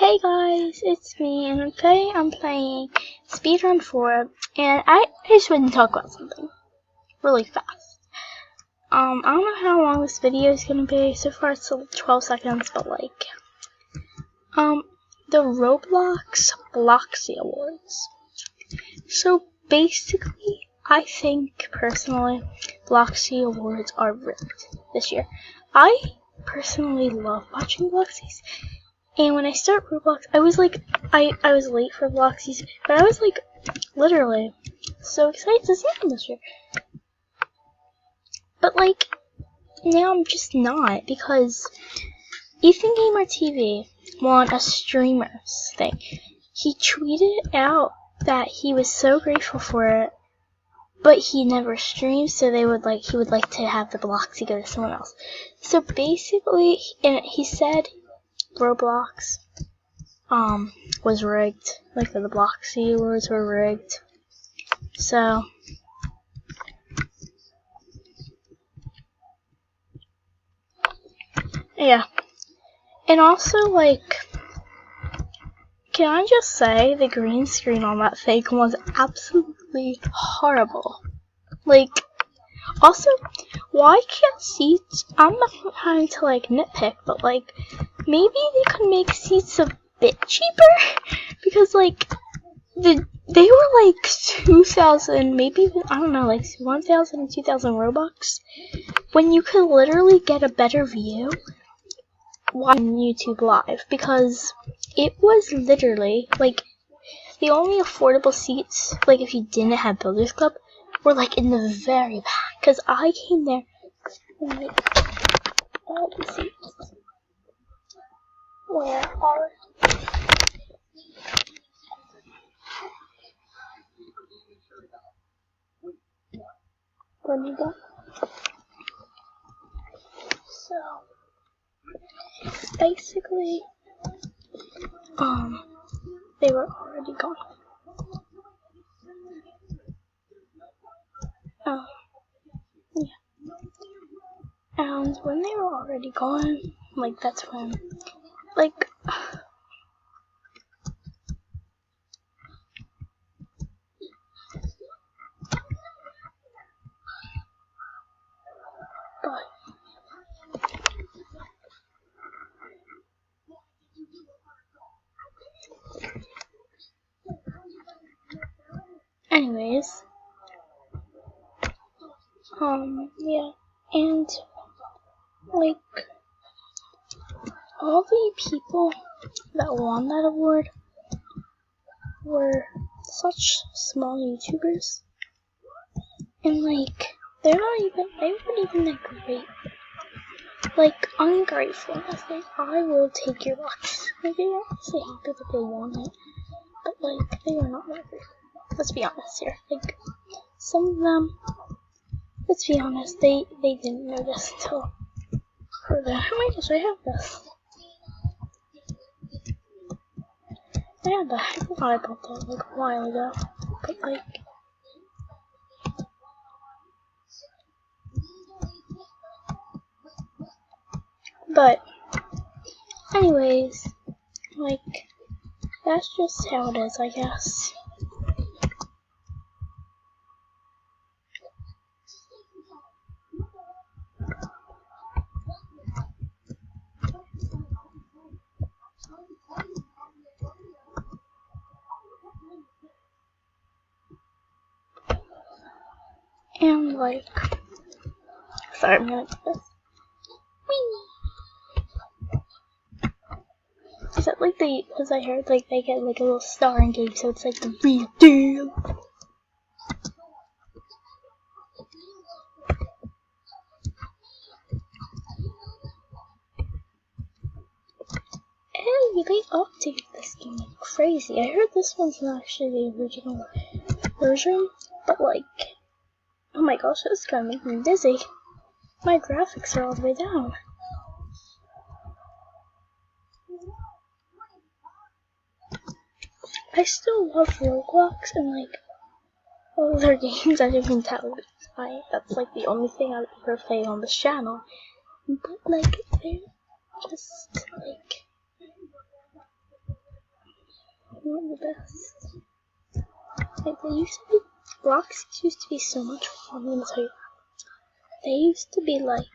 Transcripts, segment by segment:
Hey guys, it's me, and today I'm playing Speedrun 4, and I just want to talk about something really fast. I don't know how long this video is gonna be. So far it's 12 seconds, but the Roblox Bloxy Awards. So basically, I think personally, Bloxy Awards are rigged this year. I personally love watching Bloxys. And when I start Roblox, I was late for Bloxys, but I was literally so excited to see them this year. But now I'm just not, because Ethan Gamer TV won a streamers thing. He tweeted out that he was so grateful for it, but he never streamed, so he would like to have the Bloxy go to someone else. So basically, and he said Roblox was rigged, the Bloxy Awards were rigged. So yeah. And also, can I just say the green screen on that fake was absolutely horrible. Also, why can't seats, I'm not trying to nitpick, but maybe they could make seats a bit cheaper, because they were 2,000, maybe even, I don't know, 1,000 and 2,000 Robux, when you could literally get a better view watching YouTube Live, because it was literally the only affordable seats, if you didn't have Builders Club, were in the very back, because I came there and all the seats where are when you go. So basically, they were already gone. Yeah. And when they were already gone, that's when, anyways, yeah, and, all the people that won that award were such small YouTubers, and, they weren't even that great. Ungratefulness, I will take your box. They were honestly happy that they won it, but, they were not that grateful. Let's be honest here. Some of them, let's be honest, they didn't know this until further. Oh my gosh, I have this. I forgot I bought that, a while ago. But, anyways, that's just how it is, I guess. And sorry, I'm gonna do this. Whee! Is that because I heard they get a little star in game, so it's the real deal. Hey, they updated this game like crazy. I heard this one's not actually the original version, but oh my gosh, this is gonna make me dizzy. My graphics are all the way down. I still love Roblox and all other games. I didn't tell you. That's the only thing I would ever play on this channel. But they're just not the best. Like, bloxys used to be so much fun, let me tell you. They used to be like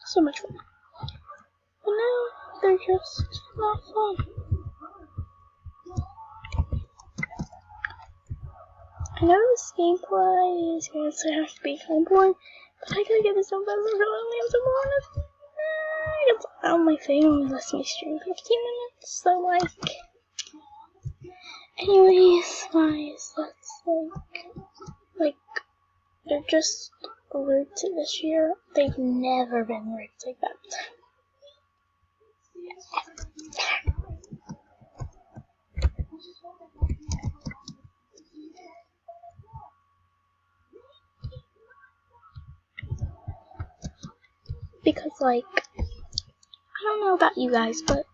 so much fun. But now they're just not fun. I know this gameplay is going to have to be kind of boring, but I gotta get this done by the only have tomorrow. It's on my thing, only lets me stream 15 minutes, so like. Anyways, guys, that's like, they're just rigged this year. They've never been rigged like that. Because, like, I don't know about you guys, but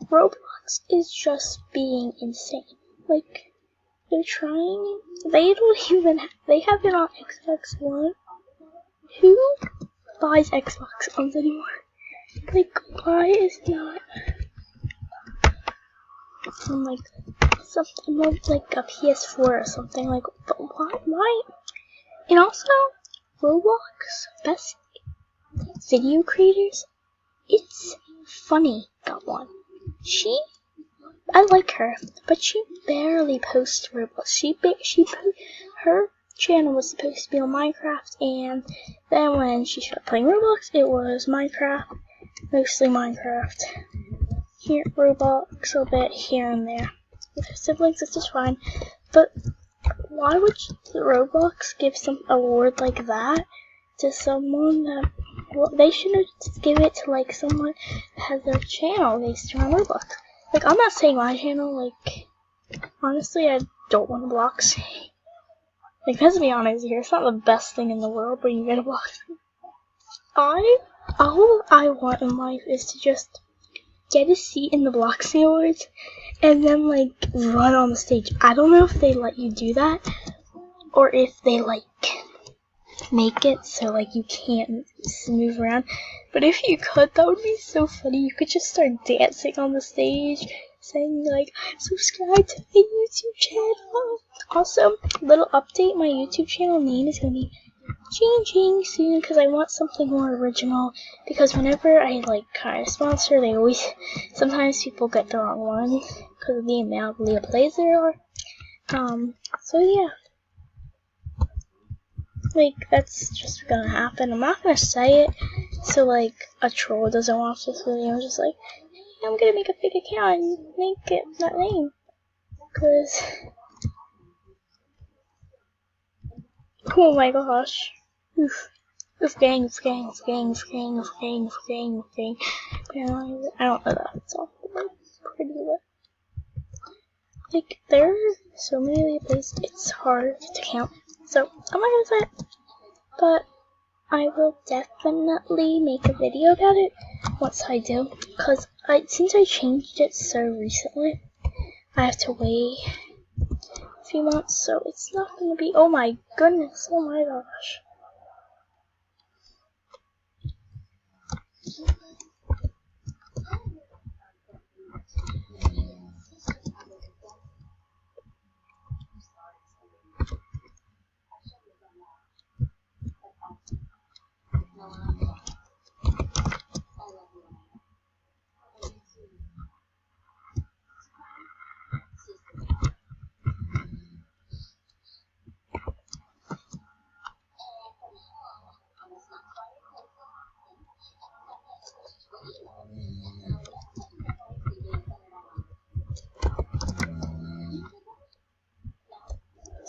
Roblox is just being insane. Like, they're trying, they have it on Xbox One. Who buys Xbox Ones anymore? Like, why is it not on, like, something like a PS4 or something? Like, but why? And also, Roblox, best video creators, it's Funny got one. I like her, but she barely posts Roblox. Her channel was supposed to be on Minecraft, and then when she started playing Roblox, it was Minecraft, mostly Minecraft. Here, Roblox a bit here and there. With her siblings, it's just fine. But why would Roblox give some award like that to someone that? Well, they should just give it to like someone that has their channel based around Roblox. Like, I'm not saying my channel, like, honestly, I don't want to blox. Like, let's be honest here, it's not the best thing in the world when you get a blox. All I want in life is to just get a seat in the Bloxy Awards and then, like, run on the stage. I don't know if they let you do that, or if they, like, make it so, like, you can't move around. But if you could, that would be so funny. You could just start dancing on the stage, saying, like, subscribe to my YouTube channel. Also, little update, my YouTube channel name is going to be changing soon, because I want something more original. Because whenever I, like, kind of sponsor, sometimes people get the wrong one, because of the amount of Leah plays there are. So yeah. Like, that's just gonna happen. I'm not gonna say it so, like, a troll doesn't watch this video. I'm just like, hey, I'm gonna make a fake account and make it that name. Cause, oh my gosh. Oof. Oof gang, oof gang, oof gang, oof gang, oof gang, oof gang, oof gang. I don't know that song, but like, pretty good. Like, there are so many places, it's hard to count. So, I'm not gonna say it, but I will definitely make a video about it once I do, because since I changed it so recently, I have to wait a few months, so it's not gonna be, oh my goodness, oh my gosh.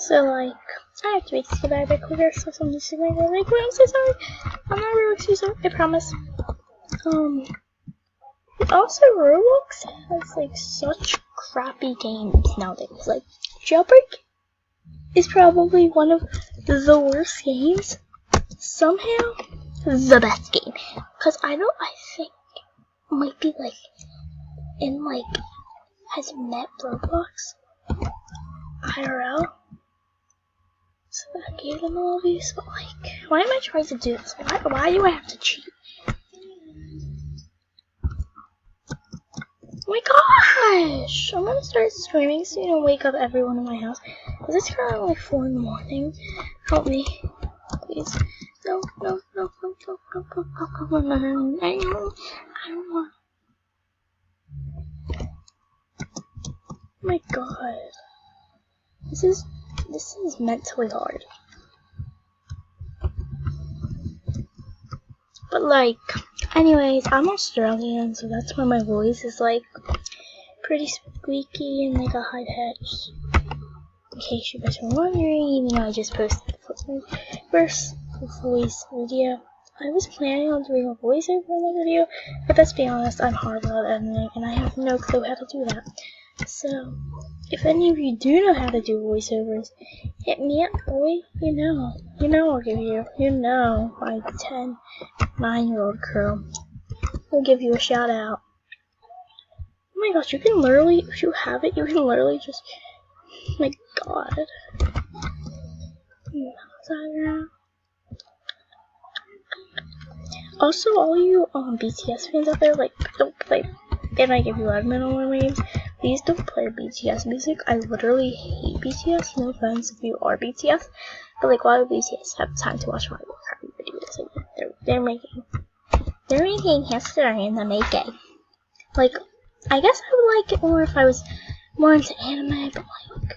So, like, I have to make this goodbye a bit quicker, so somebody's sitting right there, like, wait, I'm so sorry. I'm not really too sorry, I promise. Also, Roblox has, like, such crappy games nowadays. Like, Jailbreak is probably one of the worst games. Somehow, the best game. Because I think it might be, like, has met Roblox IRL. So I gave them all these, but, like, why am I trying to do this? Why do I have to cheat? Oh my gosh! I'm gonna start screaming so you don't wake up everyone in my house. Because it's currently like 4 in the morning. Help me. Please. No, no, no, no, no, no, no, no, no, no, no, I don't want. Oh my god. This is mentally hard. But like, anyways, I'm Australian, so that's why my voice is like pretty squeaky and like a high pitch. In case you guys were wondering, even though I just posted the first voice video. I was planning on doing a voiceover in the video, but let's be honest, I'm horrible at editing and I have no clue how to do that. So, if any of you do know how to do voiceovers, hit me up, boy. You know I'll give you, my 9-year-old crew will give you a shout out. Oh my gosh, you can literally, if you have it, you can literally just, oh my god. Also, all you BTS fans out there, like, don't play, and I give you admin on my names, please don't play BTS music. I literally hate BTS, no offense if you are BTS, but like, why would BTS have time to watch my crappy videos? Like, they're making history in the making. Like, I guess I would like it more if I was more into anime, but like,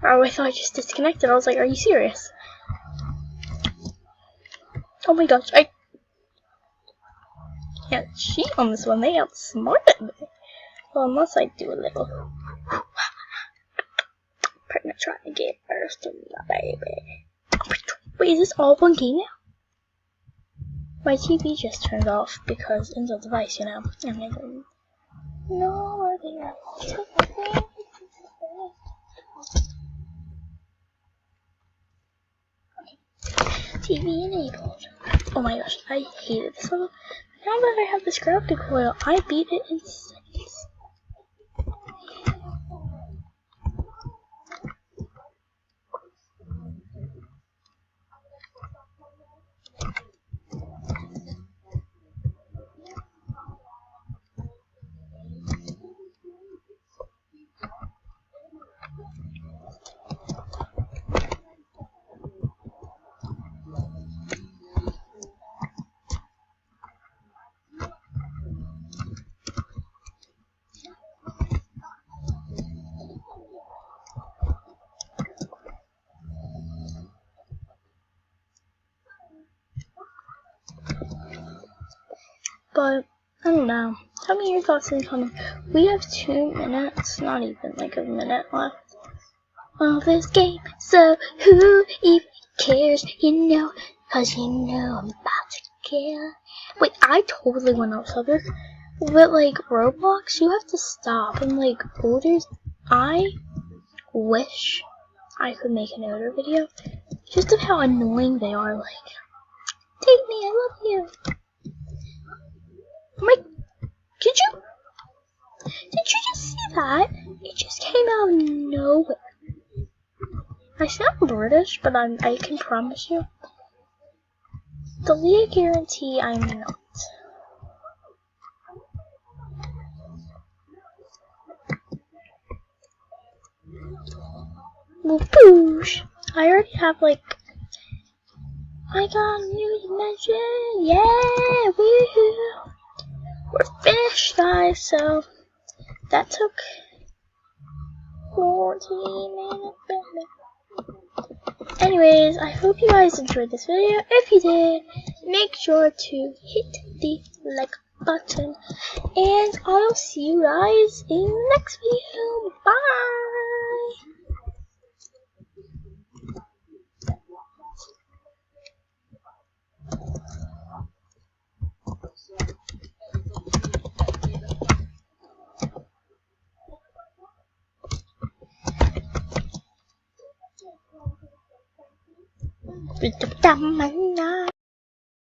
oh, I thought I just disconnected. I was like, are you serious? Oh my gosh, I can't cheat on this one. They outsmarted me. Well, unless I do a little partner trying to get first to my baby. Wait, is this all one game now? My TV just turned off because it's a device, And I didn't know where they are. TV enabled. Oh my gosh, I hated this level. Now that I have this graphic coil, I beat it in seconds. But, I don't know. Tell me your thoughts in the comments. We have 2 minutes, not even like a minute left of this game. So, who even cares? Cause I'm about to kill. Wait, I totally went off subject. But like, Roblox, you have to stop. And like, odors, I wish I could make an odor video. Just of how annoying they are. Like, take me, I love you. Did you just see that? It just came out of nowhere. I sound British, but I can promise you, the guarantee I'm not. Well, boosh! I already have like, I got a new dimension, yeah, woohoo! We're finished, guys, so that took 14 minutes. Anyways, I hope you guys enjoyed this video. If you did, make sure to hit the like button. And I'll see you guys in the next video. Bye! With the